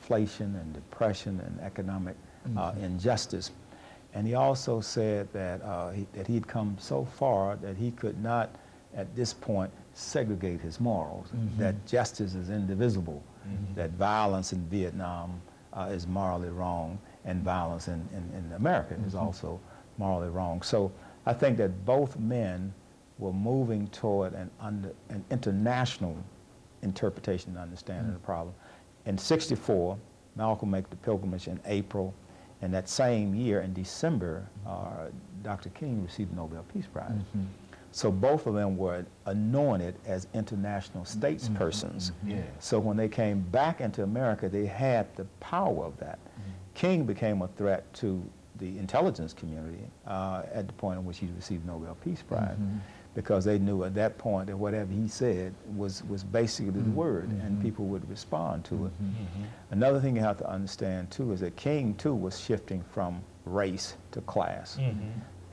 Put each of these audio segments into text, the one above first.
inflation and depression and economic injustice. And he also said that, that he'd come so far that he could not, at this point, segregate his morals, that justice is indivisible, that violence in Vietnam is morally wrong, and violence in America is also morally wrong. So I think that both men were moving toward an international interpretation and understanding of the problem. In '64, Malcolm made the pilgrimage in April, and that same year, in December, Dr. King received the Nobel Peace Prize. So both of them were anointed as international statespersons. So when they came back into America, they had the power of that. King became a threat to the intelligence community at the point in which he received the Nobel Peace Prize, because they knew at that point that whatever he said was basically the word, and people would respond to it. Another thing you have to understand, too, is that King, too, was shifting from race to class.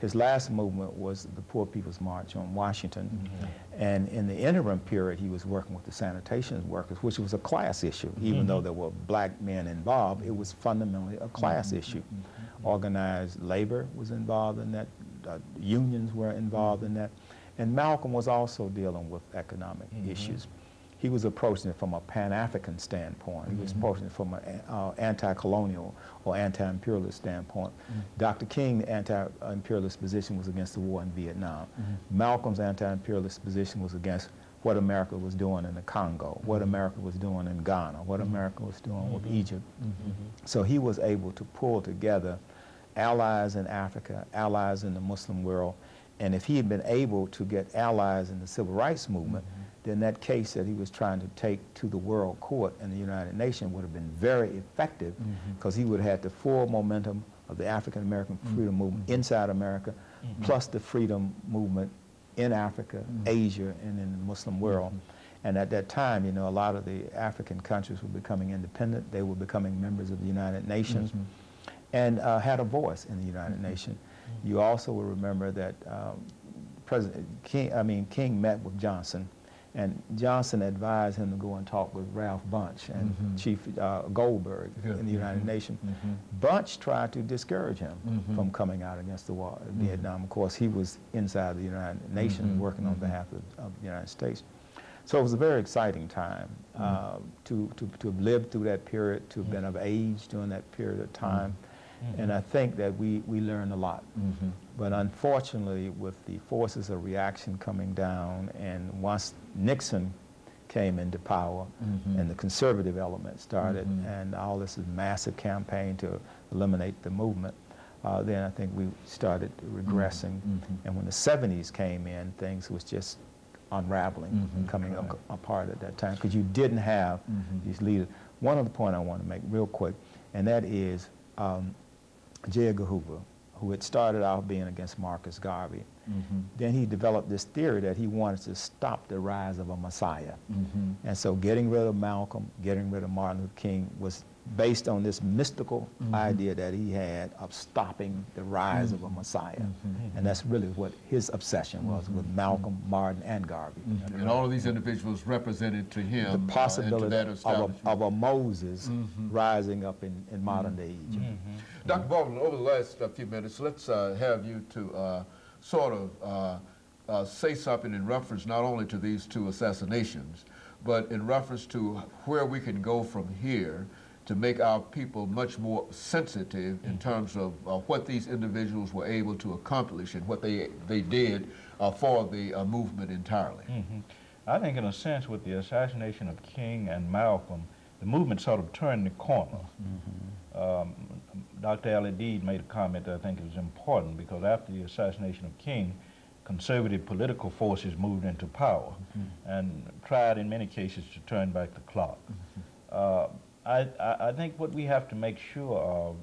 His last movement was the Poor People's March on Washington, and in the interim period, he was working with the sanitation workers, which was a class issue. Even though there were black men involved, it was fundamentally a class issue. Organized labor was involved in that, unions were involved in that, and Malcolm was also dealing with economic issues. He was approaching it from a Pan-African standpoint. He was approaching it from an anti-colonial or anti-imperialist standpoint. Dr. King's anti-imperialist position was against the war in Vietnam. Malcolm's anti-imperialist position was against what America was doing in the Congo, what America was doing in Ghana, what America was doing with Egypt. So he was able to pull together allies in Africa, allies in the Muslim world, and if he had been able to get allies in the civil rights movement, then that case that he was trying to take to the World Court and the United Nations would have been very effective, because he would have had the full momentum of the African American freedom movement inside America, plus the freedom movement in Africa, Asia, and in the Muslim world. And at that time, you know, a lot of the African countries were becoming independent. They were becoming members of the United Nations and had a voice in the United Nations. You also will remember that King met with Johnson, and Johnson advised him to go and talk with Ralph Bunche and Chief Goldberg in the United Nations. Bunche tried to discourage him from coming out against the war in Vietnam. Of course, he was inside the United Nations working on behalf of the United States. So it was a very exciting time to have lived through that period, to have been of age during that period of time. And I think that we learned a lot. But unfortunately, with the forces of reaction coming down, and once Nixon came into power and the conservative element started, and all this massive campaign to eliminate the movement, then I think we started regressing. And when the '70s came in, things was just unraveling and coming apart at that time, because you didn't have these leaders. One other point I want to make real quick, and that is J. Edgar Hoover, who had started out being against Marcus Garvey. Then he developed this theory that he wanted to stop the rise of a Messiah. And so getting rid of Malcolm, getting rid of Martin Luther King was based on this mystical idea that he had of stopping the rise of a Messiah. And that's really what his obsession was with Malcolm, Martin, and Garvey. And all of these individuals represented to him the possibility of a Moses rising up in modern-day Egypt. Dr. Baldwin, over the last few minutes, let's have you to sort of say something in reference not only to these two assassinations, but in reference to where we can go from here to make our people much more sensitive in terms of what these individuals were able to accomplish and what they did for the movement entirely. I think in a sense with the assassination of King and Malcolm, the movement sort of turned the corner. Dr. AAl-Hadid made a comment that I think is important, because after the assassination of King, conservative political forces moved into power and tried in many cases to turn back the clock. I think what we have to make sure of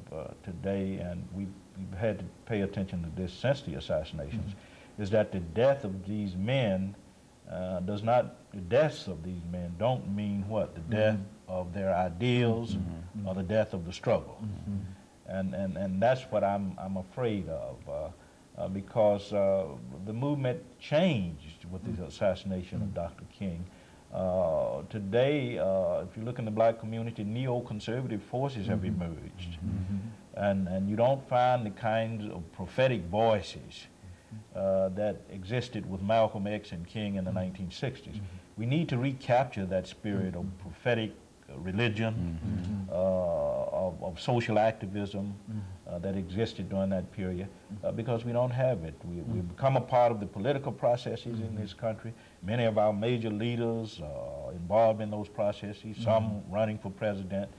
today, and we've had to pay attention to this since the assassinations, is that the death of these men the deaths of these men don't mean what? The death of their ideals or the death of the struggle. And that's what I'm afraid of, because the movement changed with the assassination of Dr. King. Today, if you look in the black community, neoconservative forces have emerged. And you don't find the kinds of prophetic voices that existed with Malcolm X and King in the 1960s. We need to recapture that spirit of prophetic religion, of social activism that existed during that period, because we don't have it. We've become a part of the political processes in this country. Many of our major leaders are involved in those processes, some running for president.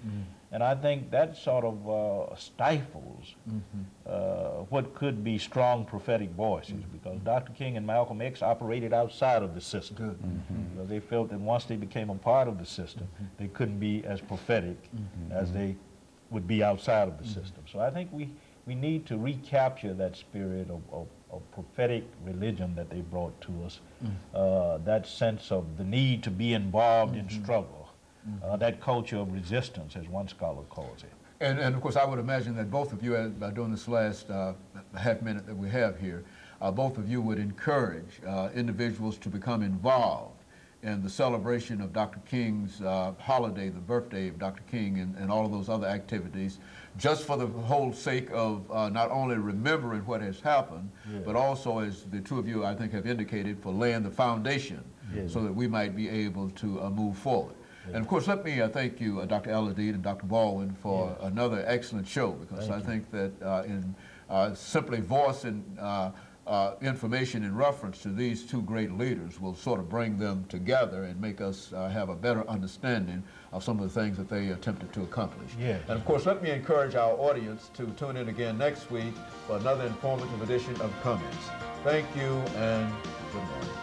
And I think that sort of stifles what could be strong prophetic voices, because Dr. King and Malcolm X operated outside of the system. Because they felt that once they became a part of the system, they couldn't be as prophetic as they would be outside of the system. So I think we need to recapture that spirit of prophetic religion that they brought to us, that sense of the need to be involved in struggle, that culture of resistance, as one scholar calls it. And of course, I would imagine that both of you, during this last half minute that we have here, both of you would encourage individuals to become involved in the celebration of Dr. King's holiday, the birthday of Dr. King, and all of those other activities, just for the whole sake of not only remembering what has happened, but also, as the two of you, I think, have indicated, for laying the foundation so that we might be able to move forward. And of course, let me thank you, Dr. Al-Hadid and Dr. Baldwin, for another excellent show, because I think that in simply voicing information in reference to these two great leaders will sort of bring them together and make us have a better understanding of some of the things that they attempted to accomplish. And of course, let me encourage our audience to tune in again next week for another informative edition of Comments. Thank you and good morning.